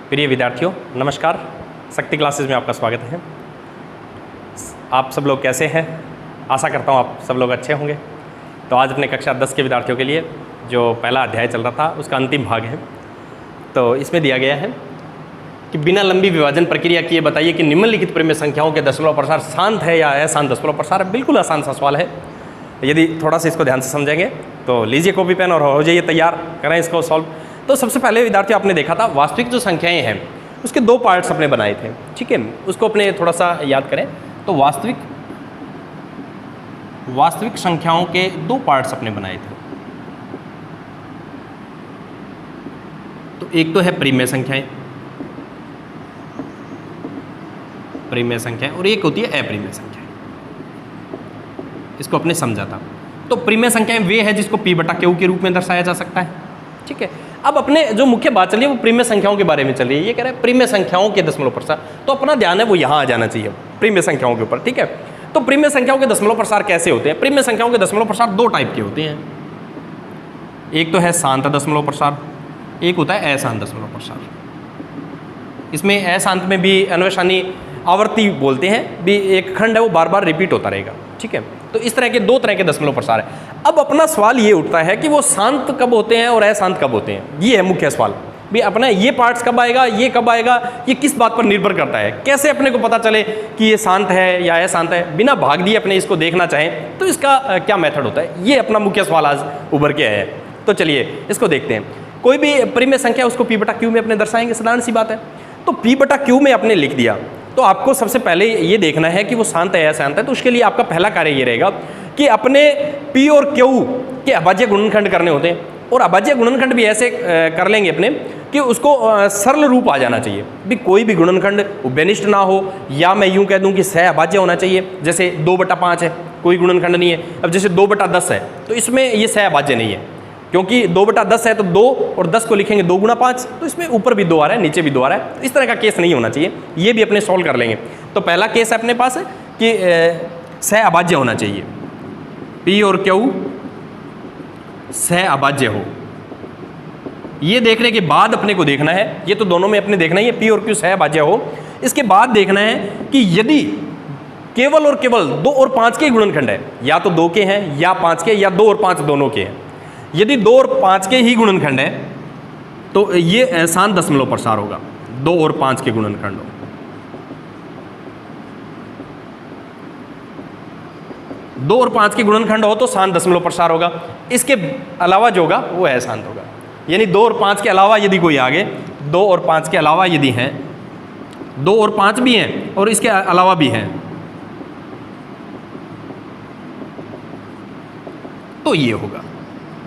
प्रिय विद्यार्थियों नमस्कार। शक्ति क्लासेस में आपका स्वागत है। आप सब लोग कैसे हैं? आशा करता हूँ आप सब लोग अच्छे होंगे। तो आज अपने कक्षा 10 के विद्यार्थियों के लिए जो पहला अध्याय चल रहा था उसका अंतिम भाग है। तो इसमें दिया गया है कि बिना लंबी विभाजन प्रक्रिया किए बताइए कि निम्नलिखित परिमेय संख्याओं के दशमलव प्रसार शांत है या अशांत दशमलव प्रसार है। बिल्कुल आसान सा सवाल है। यदि थोड़ा सा इसको ध्यान से समझेंगे तो लीजिए कॉपी पेन और हो जाइए तैयार, करें इसको सॉल्व। तो सबसे पहले विद्यार्थियों आपने देखा था वास्तविक जो संख्याएं हैं उसके दो पार्ट्स अपने बनाए थे, ठीक है। उसको अपने थोड़ा सा याद करें तो वास्तविक संख्याओं के दो पार्ट्स अपने बनाए थे। तो एक तो है परिमेय संख्याएं और एक होती है अपरिमेय संख्याएं। इसको अपने समझा था। तो परिमेय संख्याएं वे है जिसको P बटा Q के रूप में दर्शाया जा सकता है, ठीक है। अब अपने जो मुख्य बात चल रही है वो परिमेय संख्याओं के बारे में चल रही है। ये कह रहा है परिमेय संख्याओं के दशमलव प्रसार, तो अपना ध्यान है वो यहाँ आ जाना चाहिए परिमेय संख्याओं के ऊपर, ठीक है। तो परिमेय संख्याओं के दशमलव प्रसार कैसे होते हैं? परिमेय संख्याओं के दशमलव प्रसार दो टाइप के होते हैं। एक तो है शांत दशमलव प्रसार, एक होता है अशांत दशमलव प्रसार। इसमें अशांत में भी अन्वसानी आवर्ती बोलते हैं, भी एक खंड है वो बार बार रिपीट होता रहेगा, ठीक है। तो इस तरह के दो तरह के दशमलव प्रसार है। अब अपना सवाल ये उठता है कि वो शांत कब होते हैं और अशांत कब होते हैं। ये है मुख्य सवाल भी अपना ये पार्ट्स कब आएगा, ये कब आएगा, ये किस बात पर निर्भर करता है। कैसे अपने को पता चले कि ये शांत है या अशांत है, बिना भाग दिए अपने इसको देखना चाहें तो इसका क्या मेथड होता है, ये अपना मुख्य सवाल आज उभर के आया है। तो चलिए इसको देखते हैं। कोई भी परिमेय संख्या उसको P बटा Q में अपने दर्शाएंगे, साधारण सी बात है। तो P बटा Q में आपने लिख दिया तो आपको सबसे पहले ये देखना है कि वो शांत है या अशांत है। तो उसके लिए आपका पहला कार्य ये रहेगा कि अपने P और Q के अभाज्य गुणनखंड करने होते हैं। और अभाज्य गुणनखंड भी ऐसे कर लेंगे अपने कि उसको सरल रूप आ जाना चाहिए। भी कोई भी गुणनखंड उभयनिष्ठ ना हो, या मैं यूं कह दूं कि सह अभाज्य होना चाहिए। जैसे 2/5 है, कोई गुणनखंड नहीं है। अब जैसे 2/10 है तो इसमें ये सह अभाज्य नहीं है, क्योंकि 2/10 है तो 2 और 10 को लिखेंगे 2 गुणा 5, तो इसमें ऊपर भी 2 आ रहा है नीचे भी 2 आ रहा है। तो इस तरह का केस नहीं होना चाहिए, ये भी अपने सॉल्व कर लेंगे। तो पहला केस अपने पास है कि सह अभाज्य होना चाहिए, P और Q सह अभाज्य हो। ये देखने के बाद अपने को देखना है, ये तो दोनों में अपने देखना ही है P और Q सह अभाज्य हो। इसके बाद देखना है कि यदि केवल और केवल 2 और 5 के गुणनखंड है, या तो 2 के हैं या 5 के, या 2 और 5 दोनों के हैं। यदि 2 और 5 के ही गुणनखंड है तो ये अशांत दशमलव प्रसार होगा। 2 और 5 के गुणनखंड हो, 2 और 5 के गुणनखंड हो तो शांत दशमलव प्रसार होगा। इसके अलावा जो होगा वो अशांत होगा। यानी 2 और 5 के अलावा यदि कोई आगे, 2 और 5 के अलावा यदि हैं, 2 और 5 भी हैं और इसके अलावा भी हैं, तो ये होगा।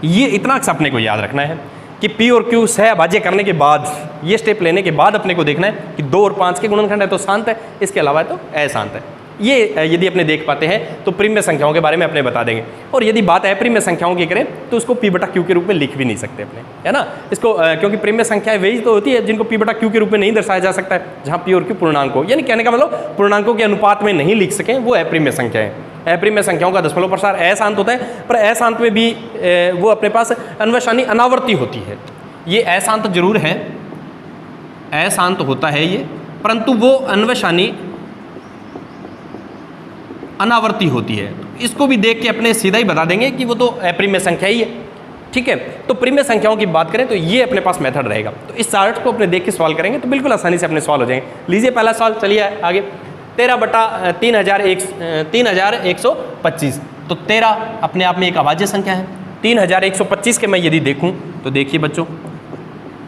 ये इतना अपने को याद रखना है कि P और Q सह अभाज्य करने के बाद, ये स्टेप लेने के बाद अपने को देखना है कि 2 और 5 के गुणनखंड है तो शांत है, इसके अलावा है तो अशांत है। ये यदि अपने देख पाते हैं तो परिमेय संख्याओं के बारे में अपने बता देंगे। और यदि बात अपरिमेय संख्याओं की करें तो उसको P बटा Q के रूप में लिख भी नहीं सकते अपने, है ना। इसको क्योंकि परिमेय संख्याएं वही तो होती है जिनको P बटा Q के रूप में नहीं दर्शाया जा सकता है, जहाँ P और Q पूर्णांक हो। यानी कहने का मतलब पूर्णांकों के अनुपात में नहीं लिख सकें, वो अपरिमेय संख्याएं। अपरिमेय संख्याओं का दशमलव प्रसार अशांत होता है, पर अशांत में भी वो अपने पास अन्वसानी अनावर्ती होती है। ये अशांत जरूर है, अशांत होता है ये, परंतु वो अन्वसानी अनावर्ती होती है। इसको भी देख के अपने सीधा ही बता देंगे कि वो तो अपरिमेय संख्या ही है, ठीक है। तो परिमेय संख्याओं की बात करें तो ये अपने पास मेथड रहेगा। तो इस चार्ट को अपने देख के सवाल करेंगे तो बिल्कुल आसानी से अपने सवाल हो जाएंगे। लीजिए पहला सवाल, चलिए आगे। 13/3125। तो 13 अपने आप में एक अभाज्य संख्या है। 3125 के मैं यदि देखूं तो देखिए बच्चों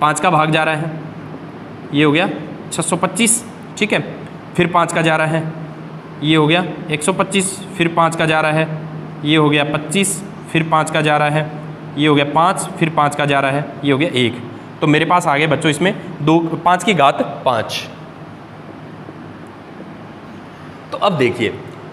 5 का भाग जा रहा है, ये हो गया 625, ठीक है। फिर 5 का जा रहा है, ये हो गया 125, फिर 5 का जा रहा है, ये हो गया 25, फिर 5 का जा रहा है, ये हो गया 5, फिर 5 का जा रहा है, ये हो गया 1। तो मेरे पास आ गए बच्चों इसमें 5 की घात 5। तो अब देखिए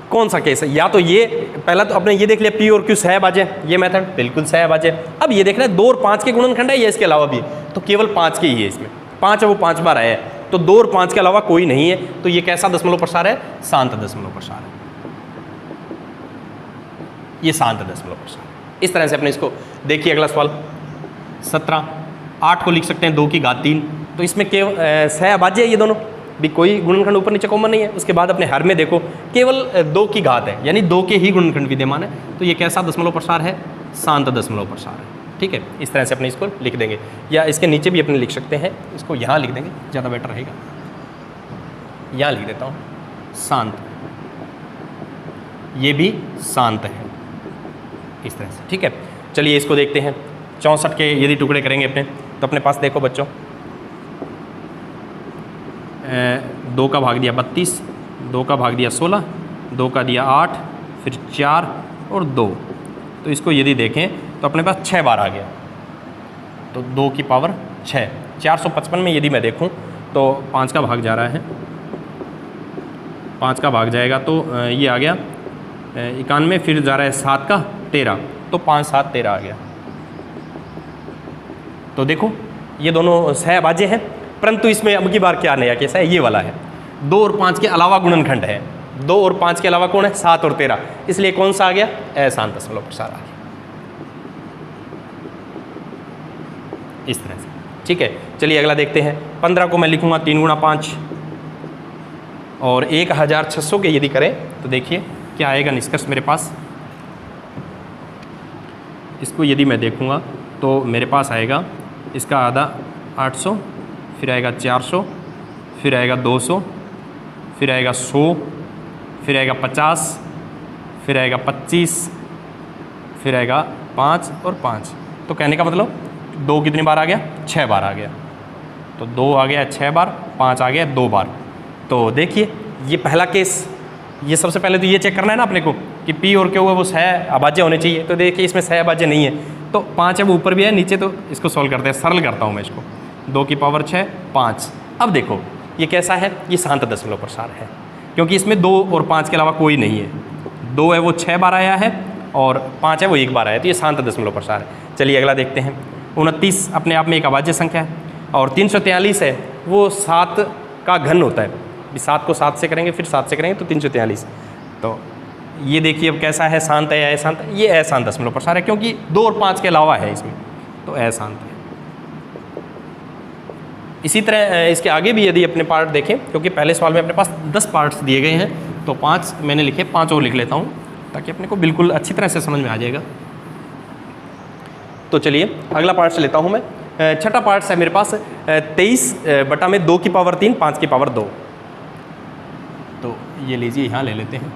कौन सा केस है। या तो ये पहला तो अपने ये देख लिया P और Q सह अभाज्य, ये मेथड बिल्कुल सह अभाज्य। अब ये देखना है 2 और 5 के गुणनखंड है या इसके अलावा भी, तो केवल 5 के ही है। इसमें 5 है वो 5 बार आया है, तो 2 और 5 के अलावा कोई नहीं है। तो ये कैसा दशमलव प्रसार है? शांत दशमलव प्रसार है। ये शांत दशमलव प्रसार है। इस तरह से अपने इसको देखिए। अगला सवाल 17, 8 को लिख सकते हैं 2 की घात 3, तो इसमें केवल सह अभाज्य है ये दोनों भी, कोई गुणनखंड ऊपर नीचे कॉमन नहीं है। उसके बाद अपने हर में देखो केवल 2 की घात है, यानी 2 के ही गुणनखंड विद्यमान है। तो ये कैसा दशमलव प्रसार है? शांत दशमलव प्रसार है। ठीक है, इस तरह से अपने इसको लिख देंगे, या इसके नीचे भी अपने लिख सकते हैं, इसको यहाँ लिख देंगे, ज़्यादा बेटर रहेगा। यहाँ लिख देता हूँ शांत, ये भी शांत है, इस तरह से। ठीक है, चलिए इसको देखते हैं। 64 के यदि टुकड़े करेंगे अपने, तो अपने पास देखो बच्चों 2 का भाग दिया 32, 2 का भाग दिया 16, 2 का दिया 8, फिर 4 और 2। तो इसको यदि देखें तो अपने पास 6 बार आ गया, तो 2 की पावर 6। 455 में यदि मैं देखूं तो 5 का भाग जा रहा है, 5 का भाग जाएगा तो ये आ गया 91, फिर जा रहा है 7 का 13, तो 5 7 13 आ गया। तो देखो ये दोनों सहअभाज्य हैं, परंतु इसमें अब की बार क्या नया केस है? ये वाला है, 2 और 5 के अलावा गुणनखंड है। 2 और 5 के अलावा कौन है? 7 और 13, इसलिए कौन सा आ गया? अशांत दशमलव प्रसार आ गया, इस तरह से। ठीक है, चलिए अगला देखते हैं। 15 को मैं लिखूंगा 3 गुणा 5, और 1600 के यदि करें तो देखिए क्या आएगा निष्कर्ष मेरे पास। इसको यदि मैं देखूंगा तो मेरे पास आएगा इसका आधा 800, फिर आएगा 400, फिर आएगा 200, फिर आएगा 100, फिर आएगा 50, फिर आएगा 25, फिर आएगा 5 और 5। तो कहने का मतलब 2 कितनी बार आ गया? 6 बार आ गया। तो 2 आ गया 6 बार, 5 आ गया 2 बार। तो देखिए ये पहला केस, ये सबसे पहले तो ये चेक करना है ना अपने को कि पी और क्यू है वो सहअभाज्य होने चाहिए। तो देखिए इसमें सहअभाज्य नहीं है, तो 5 है वो ऊपर भी है नीचे, तो इसको सॉल्व करते हैं। सरल करता हूँ मैं इसको, 2 की पावर 6 5। अब देखो ये कैसा है? ये शांत दशमलव प्रसार है, क्योंकि इसमें 2 और 5 के अलावा कोई नहीं है। 2 है वो 6 बार आया है, और 5 है वो 1 बार आया, तो ये शांत दशमलव प्रसार है। चलिए अगला देखते हैं। 29 अपने आप में एक अभाज्य संख्या है, और 343 है वो 7 का घन होता है। 7 को 7 से करेंगे, फिर 7 से करेंगे तो 343। तो ये देखिए अब कैसा है? शांत है या अशांत है? ये अशांत दशमलव प्रसार है, क्योंकि 2 और 5 के अलावा है इसमें, तो अशांत है। इसी तरह इसके आगे भी यदि अपने पार्ट देखें, क्योंकि पहले सवाल में अपने पास 10 पार्ट्स दिए गए हैं, तो 5 मैंने लिखे, 5 और लिख लेता हूँ ताकि अपने को बिल्कुल अच्छी तरह से समझ में आ जाएगा। तो चलिए अगला पार्ट से लेता हूँ मैं। छठा पार्ट है मेरे पास 23/2 की पावर 3 5 की पावर 2। तो ये लीजिए यहाँ ले लेते हैं।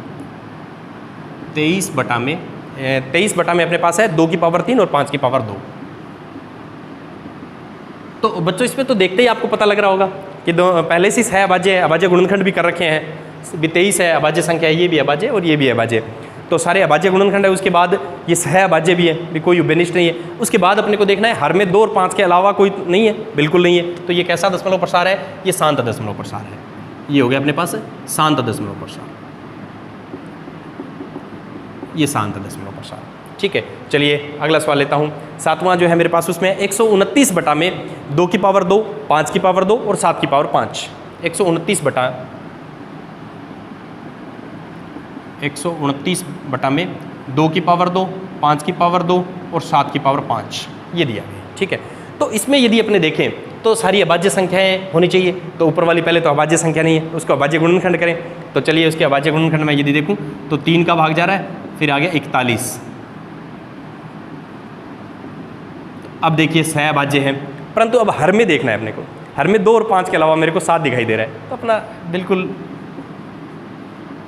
23 बटा में अपने पास है 2 की पावर 3 और 5 की पावर 2। तो बच्चों इसमें तो देखते ही आपको पता लग रहा होगा कि पहले से सहअभाज्य अभाज्य गुणनखंड भी कर रखे हैं। 23 है अभाज्य संख्या है, ये भी अभाज्य और ये भी अभाज्य, तो सारे अभाज्य गुणनखंड है। उसके बाद ये सहअभाज्य भी है, भी कोई उभयनिष्ठ नहीं है। उसके बाद अपने को देखना है हर में 2 और 5 के अलावा कोई नहीं है, बिल्कुल नहीं है। तो ये कैसा दशमलव प्रसार है? ये शांत दशमलव प्रसार है। ये हो गया अपने पास शांत दशमलव प्रसार, ये शांत दशमलव प्रसार। ठीक है, चलिए अगला सवाल लेता हूँ। 7वां जो है मेरे पास, उसमें 129 बटा में 2 की पावर 2 5 की पावर 2 और 7 की पावर 5। 129 बटा में 2 की पावर 2 5 की पावर 2 और 7 की पावर 5 ये दिया गया। ठीक है, तो इसमें यदि अपने देखें तो सारी अभाज्य संख्याएं होनी चाहिए। तो ऊपर वाली पहले तो अभाज्य संख्या नहीं है, उसको अभाज्य गुणनखंड करें। तो चलिए उसके अभाज्य गुणनखंड में यदि देखूं तो 3 का भाग जा रहा है, फिर आ गया 41। अब देखिए सहअभाज्य है, परंतु अब हर में देखना है अपने को। हर में 2 और 5 के अलावा मेरे को 7 दिखाई दे रहा है, तो अपना बिल्कुल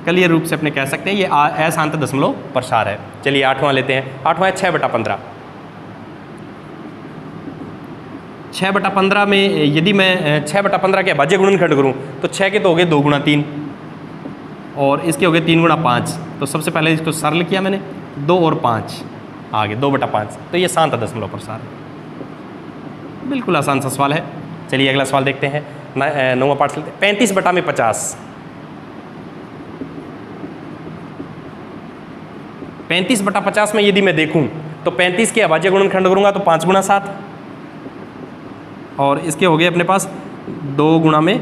क्लियर रूप से अपने कह सकते हैं ये अशांत दशमलव प्रसार है। चलिए 8वां लेते हैं। 8वां है 6/15। 6/15 में यदि मैं 6/15 के अभाज्य गुणनखंड करूँ तो 6 के तो हो गए 2 गुणा 3 और इसके हो गए 3 गुणा 5। तो सबसे पहले इसको सरल किया मैंने, 2 और 5 आ गए 2/5। तो ये शांत दशमलव प्रसार है, बिल्कुल आसान सा सवाल है। चलिए अगला सवाल देखते हैं। 9वां पार्ट लेते हैं। 35 बटा में 50। 35 बटा 50 में यदि मैं देखूं तो 35 के अभाज्य गुणनखंड करूंगा तो 5 गुणा 7 और इसके हो गए अपने पास 2 गुणा में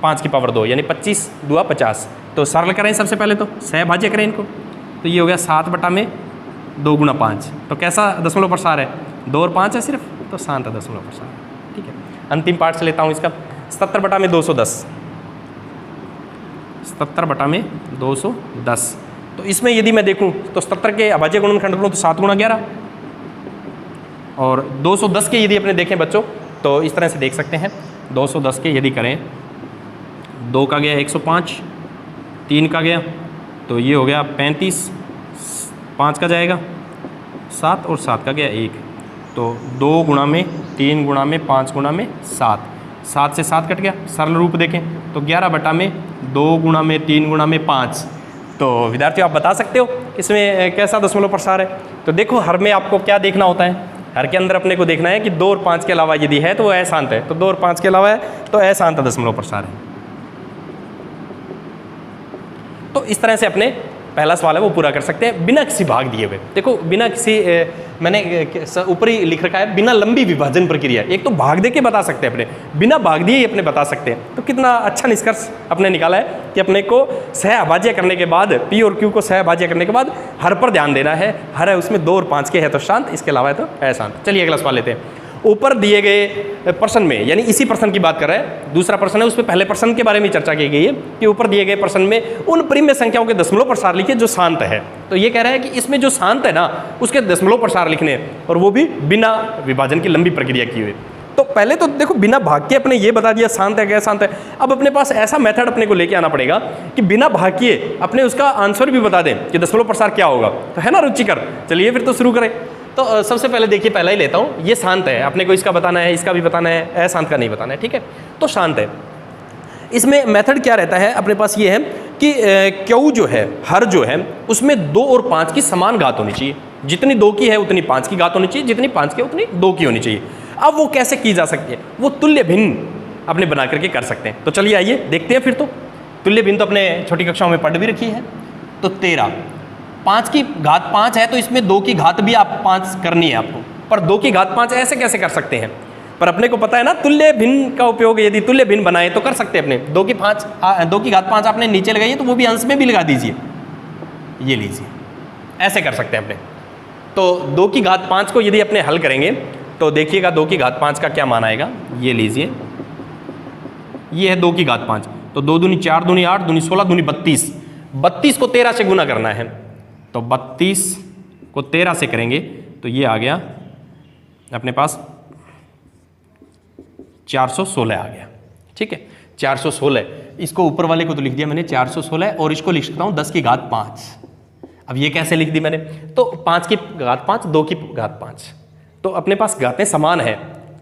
5 की पावर 2 यानी 25 दुआ 50। तो सरल करें सबसे पहले तो सहअभाज्य करें इनको। तो ये हो गया 7 बटा में 2 गुणा 5। तो कैसा दशमलव प्रसार है? 2 और 5 है सिर्फ, तो शांत दशमलव प्रसार। ठीक है, अंतिम पार्ट से लेता हूँ इसका। 77 बटा में 210, 77 बटा में 210। तो इसमें यदि मैं देखूँ तो 77 के अभाज्य गुणनखंड करूँ तो 7 गुणा 11, और 210 के यदि अपने देखें बच्चों तो इस तरह से देख सकते हैं। 210 के यदि करें, 2 का गया 105, 3 का गया तो ये हो गया 35, 5 का जाएगा 7 और 7 का गया 1, तो 2 गुणा में 3 गुणा में 5 गुणा में 7, 7 से 7 कट गया। सरल रूप देखें तो 11 बटा में 2 गुणा में 3 गुणा में 5। तो विद्यार्थियों आप बता सकते हो इसमें कैसा दशमलव प्रसार है। तो देखो हर में आपको क्या देखना होता है, हर के अंदर अपने को देखना है कि 2 और 5 के अलावा यदि है तो वो अशांत है, तो 2 और 5 के अलावा है तो अशांत दशमलव प्रसार है। तो इस तरह से अपने पहला सवाल है वो पूरा कर सकते हैं बिना किसी भाग दिए हुए। देखो बिना किसी मैंने ऊपर ही लिख रखा है बिना लंबी विभाजन प्रक्रिया। एक तो भाग दे के बता सकते हैं अपने, बिना भाग दिए ही अपने बता सकते हैं। तो कितना अच्छा निष्कर्ष अपने निकाला है कि अपने को सह अभाज्य करने के बाद, पी और क्यू को सह अभाज्य करने के बाद हर पर ध्यान देना है। हर है उसमें 2 और 5 के है तो शांत, इसके अलावा है तो अशांत। चलिए अगला सवाल लेते हैं। ऊपर दिए गए प्रश्न में, यानी इसी प्रश्न की बात कर रहे हैं, दूसरा प्रश्न है उसमें पहले प्रश्न के बारे में चर्चा की गई है कि ऊपर दिए गए प्रश्न में उन परिमेय संख्याओं के दशमलव प्रसार लिखिए जो शांत है। तो ये कह रहा है कि इसमें जो शांत है ना उसके दशमलव प्रसार लिखने हैं, और वो भी बिना विभाजन की लंबी प्रक्रिया की हुई। तो पहले तो देखो बिना भाग के अपने ये बता दिया शांत है क्या शांत है। अब अपने पास ऐसा मेथड अपने को लेके आना पड़ेगा कि बिना भाग किए अपने उसका आंसर भी बता दें कि दशमलव प्रसार क्या होगा। तो है ना रुचिकर, चलिए फिर तो शुरू करें। तो सबसे पहले देखिए पहला ही लेता हूँ, ये शांत है, अपने को इसका बताना है, इसका भी बताना है, अशांत का नहीं बताना है, ठीक है। तो शांत है, इसमें मेथड क्या रहता है अपने पास ये है कि क्यू जो है, हर जो है उसमें 2 और 5 की समान घात होनी चाहिए। जितनी 2 की है उतनी 5 की घात होनी चाहिए, जितनी 5 की उतनी 2 की होनी चाहिए। अब वो कैसे की जा सकती है, वो तुल्य भिन्न अपने बना करके कर सकते हैं। तो चलिए आइए देखते हैं फिर। तो तुल्य भिन्न तो अपने छोटी कक्षाओं में पढ़ भी रखी है। तो 13, 5 की घात 5 है तो इसमें 2 की घात भी आप 5 करनी है आपको, पर 2 की घात 5 ऐसे कैसे कर सकते हैं। पर अपने को पता है ना तुल्य भिन्न का उपयोग, यदि तुल्य भिन्न बनाए तो कर सकते हैं अपने। 2 की घात 5 आपने नीचे लगाई है तो वो भी अंश में भी लगा दीजिए, ये लीजिए, ऐसे कर सकते हैं अपने। तो 2 की घात 5 को यदि अपने हल करेंगे तो देखिएगा 2 की घात 5 का क्या मान आएगा, ये लीजिए, ये है 2 की घात 5। तो 2 दूनी 4, दूनी 8, दूनी 16, दूनी 32, 32 को 13 से गुना करना है। तो 32 को 13 से करेंगे तो ये आ गया अपने पास 416 आ गया, ठीक है। 416, इसको ऊपर वाले को तो लिख दिया मैंने 416, और इसको लिख सकता हूँ 10 की घात 5। अब ये कैसे लिख दी मैंने, तो 5 की घात 5, 2 की घात 5, तो अपने पास घातें समान है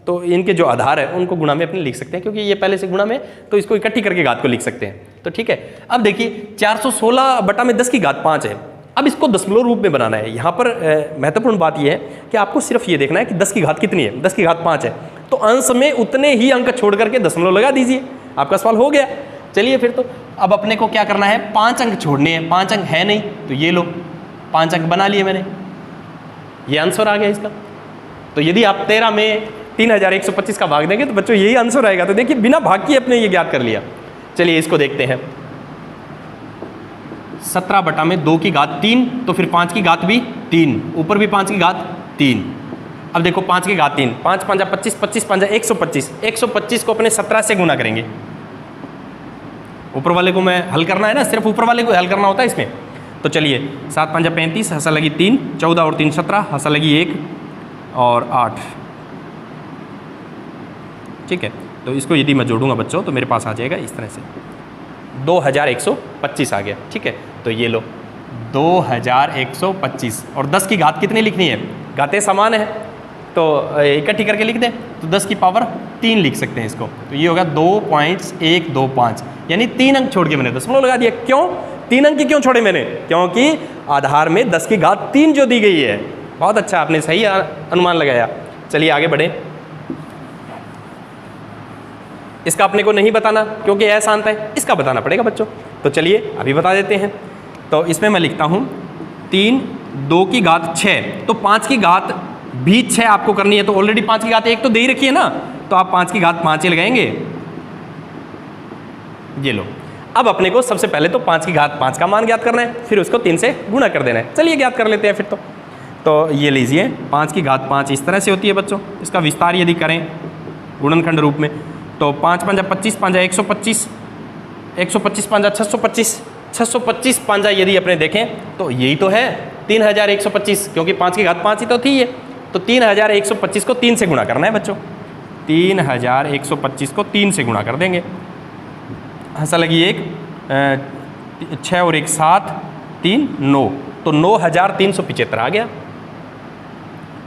तो इनके जो आधार है उनको गुणा में अपने लिख सकते हैं, क्योंकि ये पहले से गुणा में, तो इसको इकट्ठी करके घात को लिख सकते हैं। तो ठीक है, अब देखिए 416 बटा में 10 की घात 5 है। अब इसको दशमलव रूप में बनाना है। यहाँ पर महत्वपूर्ण बात यह है कि आपको सिर्फ ये देखना है कि 10 की घात कितनी है, 10 की घात 5 है, तो अंश में उतने ही अंक छोड़ करके दशमलव लगा दीजिए, आपका सवाल हो गया। चलिए फिर तो अब अपने को क्या करना है, 5 अंक छोड़ने हैं। 5 अंक है नहीं तो ये लो, 5 अंक बना लिए मैंने, ये आंसर आ गया इसका। तो यदि आप 13 में 3125 का भाग देंगे तो बच्चों यही आंसर आएगा। तो देखिए बिना भाग के अपने ये ज्ञात कर लिया। चलिए इसको देखते हैं। 17 बटा में 2 की घात 3, तो फिर 5 की घात भी 3, ऊपर भी 5 की घात 3। अब देखो 5 की घात 3, 5 5 25, 25 5 125, 125 को अपने 17 से गुना करेंगे। ऊपर वाले को मैं हल करना है ना, सिर्फ ऊपर वाले को हल करना होता है इसमें। तो चलिए 7 5 35, हंसा लगी 3, 14 और 3 17, हंसा लगी 1 और 8, ठीक है। तो इसको यदि मैं जोड़ूंगा बच्चों तो मेरे पास आ जाएगा इस तरह से 2125 आ गया, ठीक है। तो ये लो 2125, और 10 की घात कितनी लिखनी है, घातें समान है तो इकट्ठी करके लिख दें, तो 10 की पावर 3 लिख सकते हैं इसको। तो ये होगा 2.125, यानी 3 अंक छोड़ के मैंने दशमलव लगा दिया। क्यों 3 अंक क्यों छोड़े मैंने, क्योंकि आधार में 10 की घात 3 जो दी गई है। बहुत अच्छा, आपने सही अनुमान लगाया। चलिए आगे बढ़े। इसका अपने को नहीं बताना क्योंकि अशांत है, इसका बताना पड़ेगा बच्चों। तो चलिए अभी बता देते हैं। तो इसमें मैं लिखता हूँ 3, 2 की घात 6, तो 5 की घात भी 6 आपको करनी है। तो ऑलरेडी 5 की घात 1 तो दे ही रखी है ना, तो आप 5 की घात 5 ही लगाएंगे। ये लो, अब अपने को सबसे पहले तो 5 की घात 5 का मान ज्ञात करना है, फिर उसको 3 से गुणा कर देना है। चलिए ज्ञात कर लेते हैं फिर तो ये लीजिए 5 की घात 5 इस तरह से होती है बच्चों। इसका विस्तार यदि करें गुणनखंड रूप में। तो 5 पंजा 25, पंजा 125, 125 पंजा 625, 625 पंजा यदि अपने देखें तो यही तो है 3125, क्योंकि 5 की घात 5 ही तो थी ये। तो 3125 को 3 से गुणा करना है बच्चों, 3125 को 3 से गुणा कर देंगे। हंसा लगी एक 6 और 1 7, 3 9, तो 9375 आ गया।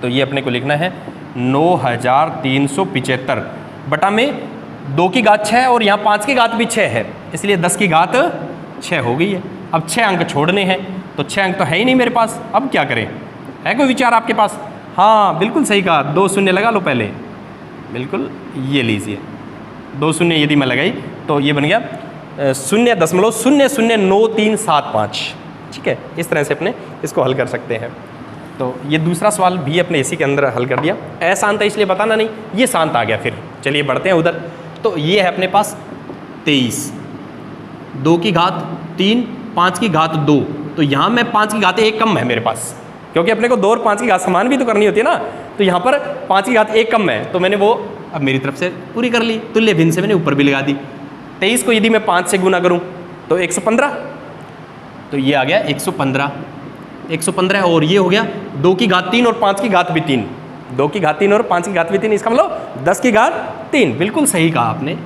तो ये अपने को लिखना है 9375 बटा में 2 की घात 6 और यहाँ 5 की घात भी 6 है, इसलिए 10 की घात 6 हो गई है। अब 6 अंक छोड़ने हैं, तो 6 अंक तो है ही नहीं मेरे पास, अब क्या करें? है कोई विचार आपके पास? हाँ बिल्कुल सही कहा, 2 शून्य लगा लो पहले, बिल्कुल ये लीजिए 2 शून्य यदि मैं लगाई तो ये बन गया 0.009375। ठीक है, इस तरह से अपने इसको हल कर सकते हैं। तो ये दूसरा सवाल भी अपने इसी के अंदर हल कर दिया। अशांत है इसलिए बताना नहीं, ये शांत आ गया। फिर चलिए बढ़ते हैं उधर। तो ये है अपने पास 23, 2 की घात 3, 5 की घात 2, तो यहाँ मैं 5 की घात 1 कम है मेरे पास, क्योंकि अपने को 2 और 5 की घात समान भी तो करनी होती है ना। तो यहाँ पर 5 की घात 1 कम है, तो मैंने वो अब मेरी तरफ से पूरी कर ली, तुल्य भिन्न से मैंने ऊपर भी लगा दी। 23 को यदि मैं 5 से गुना करूँ तो 115, तो ये आ गया 115, 115 और ये हो गया 2 की घात 3 और 5 की घात भी 3, 2 की घात 3 और 5 की घात भी 3, इसका मतलब 10 की घात 3। बिल्कुल सही कहा आपने,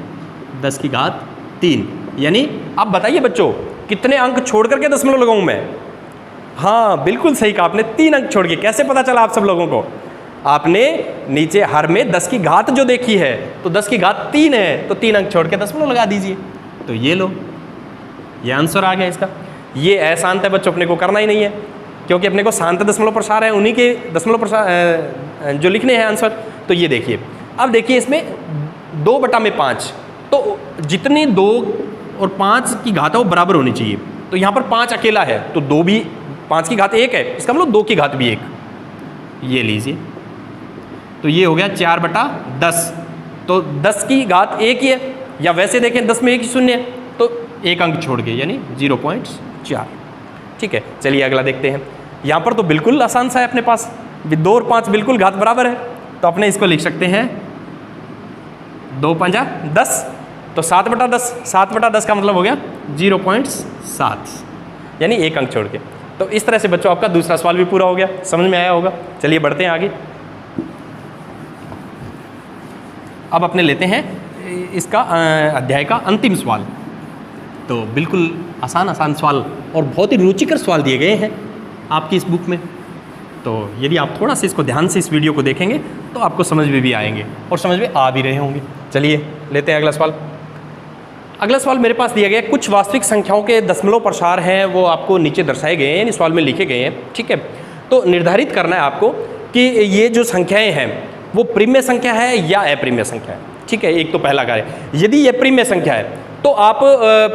10 की घात 3। यानी अब बताइए बच्चों कितने अंक छोड़ करके दशमलव लगाऊं मैं? हाँ बिल्कुल सही कहा आपने, 3 अंक छोड़ के। कैसे पता चला आप सब लोगों को? आपने नीचे हर में 10 की घात जो देखी है, तो 10 की घात 3 है, तो 3 अंक छोड़ के दशमलव लगा दीजिए। तो ये लो, ये आंसर आ गया इसका। ये अशांत है बच्चों, अपने को करना ही नहीं है, क्योंकि अपने को शांत दशमलव प्रसार है, उन्हीं के दशमलव प्रसार जो लिखने हैं आंसर। तो ये देखिए, अब देखिए इसमें 2/5, तो जितनी 2 और 5 की घात है वो बराबर होनी चाहिए। तो यहाँ पर 5 अकेला है, तो 2 भी 5 की घात 1 है, इसका मतलब 2 की घात भी 1। ये लीजिए, तो ये हो गया 4/10, तो 10 की घात 1 ही है, या वैसे देखें 10 में 1 ही शून्य है, तो 1 अंक छोड़ के यानी 0.4। ठीक है, चलिए अगला देखते हैं। यहाँ पर तो बिल्कुल आसान सा है अपने पास, 2 और 5 बिल्कुल घात बराबर है, तो अपने इसको लिख सकते हैं 2 पंजा 10, तो 7/10, 7/10 का मतलब हो गया 0.7, यानी 1 अंक छोड़ के। तो इस तरह से बच्चों आपका दूसरा सवाल भी पूरा हो गया, समझ में आया होगा। चलिए बढ़ते हैं आगे। अब अपने लेते हैं इसका अध्याय का अंतिम सवाल। तो बिल्कुल आसान सवाल और बहुत ही रुचिकर सवाल दिए गए हैं आपकी इस बुक में। तो यदि आप थोड़ा सा इसको ध्यान से इस वीडियो को देखेंगे तो आपको समझ में भी आएंगे और समझ में आ भी रहे होंगे। चलिए लेते हैं अगला सवाल। अगला सवाल मेरे पास दिया गया, कुछ वास्तविक संख्याओं के दशमलव प्रसार हैं वो आपको नीचे दर्शाए गए हैं, यानी सवाल में लिखे गए हैं। ठीक है, तो निर्धारित करना है आपको कि ये जो संख्याएं हैं वो प्रिम्य संख्या है या अप्रिम्य संख्या है। ठीक है, एक तो पहला कार्य, यदि ये प्रिम्य संख्या है तो आप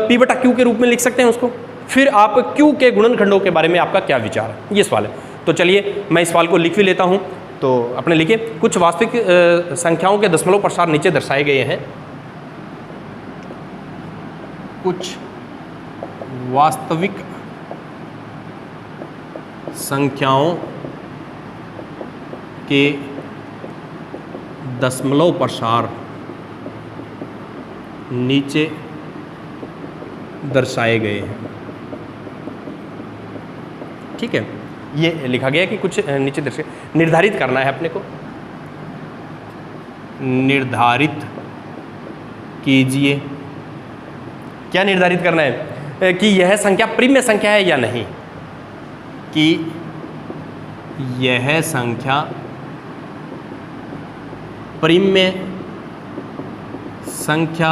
P/Q के रूप में लिख सकते हैं उसको। फिर आप Q के गुणनखंडों के बारे में आपका क्या विचार है, ये सवाल है। तो चलिए मैं इस सवाल को लिख भी लेता हूँ। तो अपने लिखे, कुछ वास्तविक संख्याओं के दशमलव प्रसार नीचे दर्शाए गए हैं। कुछ वास्तविक संख्याओं के दशमलव प्रसार नीचे दर्शाए गए हैं। ठीक है, ये लिखा गया कि कुछ नीचे दर्शाए, निर्धारित करना है अपने को। निर्धारित कीजिए, क्या निर्धारित करना है कि यह संख्या प्रिम्य संख्या है या नहीं, कि यह संख्या प्रिम्य संख्या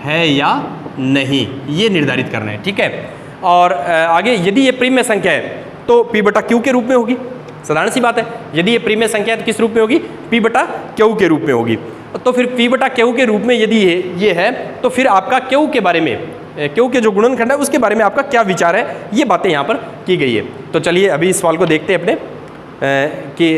है या नहीं, ये निर्धारित करना है। ठीक है, और आगे यदि ये प्रिम्य संख्या है तो P/Q के रूप में होगी, साधारण सी बात है। यदि ये प्रिम्य संख्या है तो किस रूप में होगी? P/Q के रूप में होगी। तो फिर P/Q के रूप में यदि ये है तो फिर आपका Q के बारे में, Q के जो गुणनखंड है उसके बारे में आपका क्या विचार है, ये बातें यहाँ पर की गई है। तो चलिए अभी इस सवाल को देखते हैं अपने कि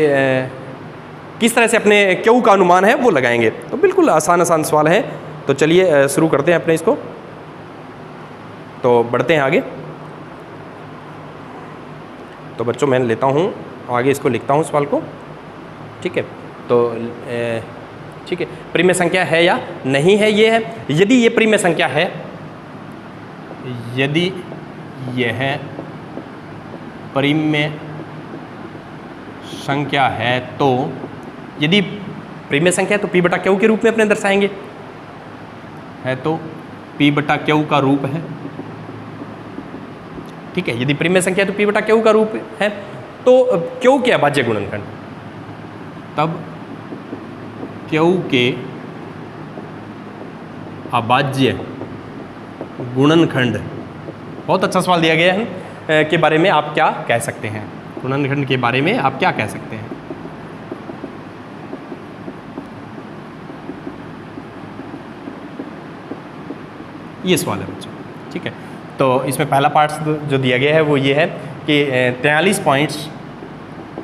किस तरह से अपने Q का अनुमान है वो लगाएंगे। तो बिल्कुल आसान सवाल है। तो चलिए शुरू करते हैं अपने इसको। तो बढ़ते हैं आगे। तो बच्चों मैं लेता हूँ आगे, इसको लिखता हूँ सवाल को। ठीक है, तो ठीक है, प्रिम्य संख्या है या नहीं है, ये है। यदि ये प्रिम्य संख्या है, यदि यह प्रिम्य संख्या है तो, यदि प्रिम्य संख्या है तो p बटा क्यू के रूप में अपने दर्शाएंगे, है तो p बटा क्यू का रूप है। ठीक है, यदि प्रिम्य संख्या है तो p बटा क्यू का रूप है। तो क्यू के अभाज्य गुणनखंड, तब क्यू के अभाज्य गुणनखंड, बहुत अच्छा सवाल दिया गया है, के बारे में आप क्या कह सकते हैं, गुणनखंड के बारे में आप क्या कह सकते हैं। ये सवाल है बच्चों। ठीक है, तो इसमें पहला पार्ट जो दिया गया है वो ये है कि 43 पॉइंट्स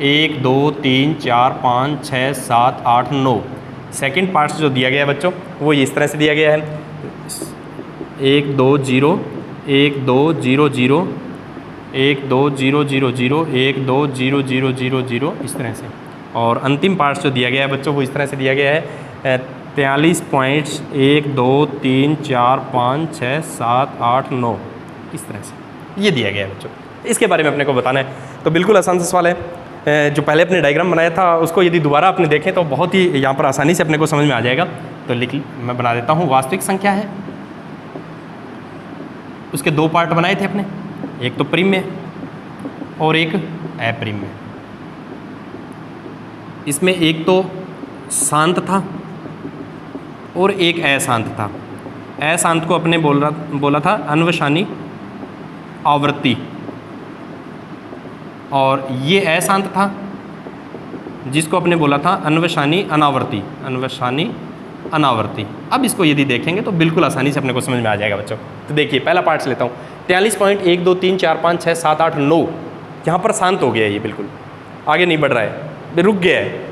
1 2 3 4 5 6 7 8 9, सेकेंड पार्ट जो दिया गया है बच्चों वो इस तरह से दिया गया है 1 2 0 1 2 0 0 1 2 0 0 0 1 2 0 0 0 0, इस तरह से। और अंतिम पार्ट जो दिया गया है बच्चों वो इस तरह से दिया गया है 43 पॉइंट्स 1 2 3 4 5 6 7 8 9, इस तरह से ये दिया गया है बच्चों। इसके बारे में अपने को बताना है। तो बिल्कुल आसान सा सवाल है। जो पहले अपने डायग्राम बनाया था उसको यदि दोबारा आपने देखें तो बहुत ही यहाँ पर आसानी से अपने को समझ में आ जाएगा। तो मैं बना देता हूँ। वास्तविक संख्या है, उसके दो पार्ट बनाए थे अपने, एक तो प्रिम्य और एक अप्रिम्य। इसमें एक तो शांत था और एक अशांत था। अशांत को अपने बोला था अन्वशानी आवृत्ति, और ये अशांत था जिसको अपने बोला था अन्वशानी अनावर्ती, अन्वशानी अनावर्ती। अब इसको यदि देखेंगे तो बिल्कुल आसानी से अपने को समझ में आ जाएगा बच्चों। तो देखिए पहला पार्ट से लेता हूँ। 43 पॉइंट 1 2 3 4 5 6 7 8 9, यहाँ पर शांत हो गया है, ये बिल्कुल आगे नहीं बढ़ रहा है, रुक गया है,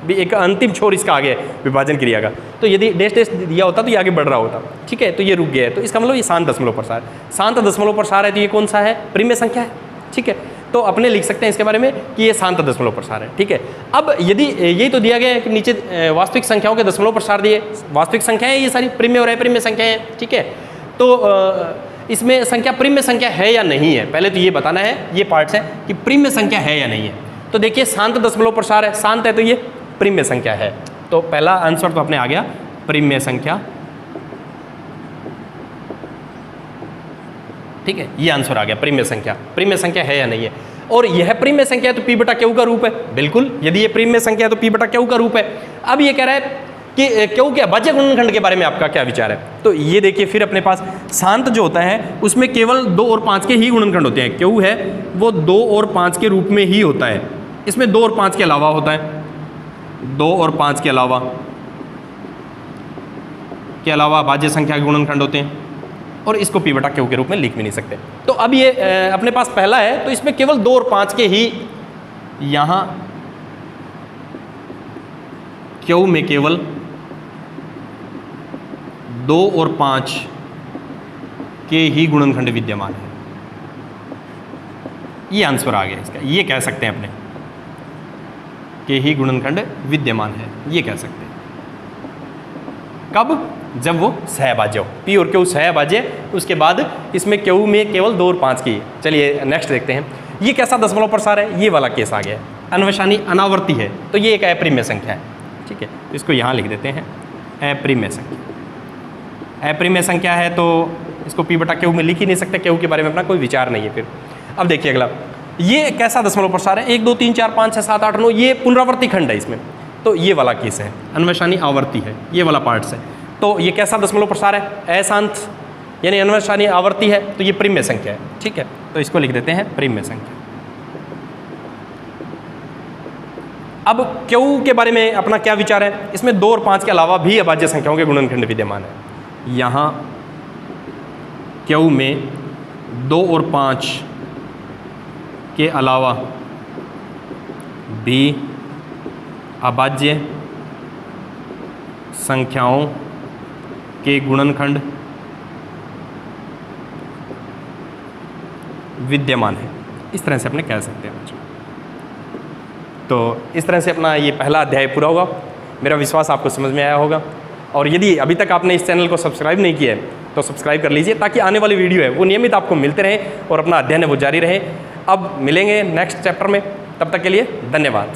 भी एक अंतिम छोर इसका आगे है विभाजन क्रिया का। तो यदि डैश डैश दिया होता तो ये आगे बढ़ रहा होता। ठीक है, तो ये रुक गया है, तो इसका मतलब ये शांत दशमलव प्रसार है। शांत दशमलव प्रसार है तो ये कौन सा है? प्रिम्य संख्या है। ठीक है, तो अपने लिख सकते हैं इसके बारे में कि ये शांत दशमलव प्रसार है। ठीक है, अब यदि यही तो दिया गया है कि नीचे वास्तविक संख्याओं के दशमलव प्रसार दिए, वास्तविक संख्याएं ये सारी प्रिम्य और अप्रिम्य संख्याएं हैं। ठीक है, तो इसमें संख्या प्रिम्य संख्या है या नहीं है, पहले तो ये बताना है, ये पार्ट्स है कि प्रिम्य संख्या है या नहीं है। तो देखिए शांत दशमलव प्रसार है, शांत है तो ये प्रिम्य संख्या है। तो पहला आंसर तो अपने आ गया प्रिम्य संख्या। ठीक है, ये आंसर आ गया प्रिम्य संख्या। प्रिम्य संख्या है या नहीं है, और यह प्रिम्य संख्या है तो p बटा क्यू का रूप है। बिल्कुल, यदि ये प्रिम्य संख्या है तो p बटा क्यू का रूप है। अब ये कह रहा है कि क्यू के अभाज्य गुणनखंड के बारे में आपका क्या विचार है। तो ये देखिए फिर अपने पास शांत जो होता है उसमें केवल 2 और 5 के ही गुणनखंड होते हैं। क्यू है वो 2 और 5 के रूप में ही होता है, इसमें 2 और 5 के अलावा होता है, 2 और 5 के अलावा अभाज्य संख्या के गुणनखंड होते हैं, और इसको p बटा क्यू के रूप में लिख भी नहीं सकते। तो अब ये अपने पास पहला है तो इसमें केवल 2 और 5 के ही, यहाँ क्यू में केवल 2 और 5 के ही गुणनखंड विद्यमान है। ये आंसर आ गया इसका, ये कह सकते हैं अपने के ही गुणनखंड विद्यमान है, ये कह सकते हैं। कब? जब वो सहअभाज्य हो, p और q सहअभाज्य, उसके बाद इसमें q में केवल 2 और 5 की। चलिए नेक्स्ट देखते हैं, ये कैसा दशमलव प्रसार है, ये वाला केस आ गया है, अन्वशानी अनावर्ती है, तो ये एक अप्रिम्य संख्या है। ठीक है, तो इसको यहाँ लिख देते हैं अप्रिम्य संख्या। अप्रिम्य संख्या है तो इसको p बटा क्यू में लिख ही नहीं सकते, क्यू के बारे में अपना कोई विचार नहीं है। फिर अब देखिए अगला, ये कैसा दशमलव प्रसार है, 1 2 3 4 5 6 7 8 9, ये पुनरावर्ती खंड है इसमें, तो ये वाला केस है, अन्वशानी आवर्ती है, ये वाला पार्ट्स है। तो ये कैसा दशमलव प्रसार है? अशांत यानी अन्वशानी आवर्ती है, तो ये प्रिम्य संख्या है। ठीक है, तो इसको लिख देते हैं प्रिम्य संख्या। अब क्यू के बारे में अपना क्या विचार है? इसमें 2 और 5 के अलावा भी अभाज्य संख्याओं के गुणनखंड विद्यमान है। यहाँ क्यू में 2 और 5 के अलावा भी अभाज्य संख्याओं के गुणनखंड विद्यमान है, इस तरह से अपने कह सकते हैं बच्चों। तो इस तरह से अपना ये पहला अध्याय पूरा होगा। मेरा विश्वास आपको समझ में आया होगा। और यदि अभी तक आपने इस चैनल को सब्सक्राइब नहीं किया है तो सब्सक्राइब कर लीजिए, ताकि आने वाली वीडियो है वो नियमित आपको मिलते रहे और अपना अध्ययन है वो जारी रहे। अब मिलेंगे नेक्स्ट चैप्टर में, तब तक के लिए धन्यवाद।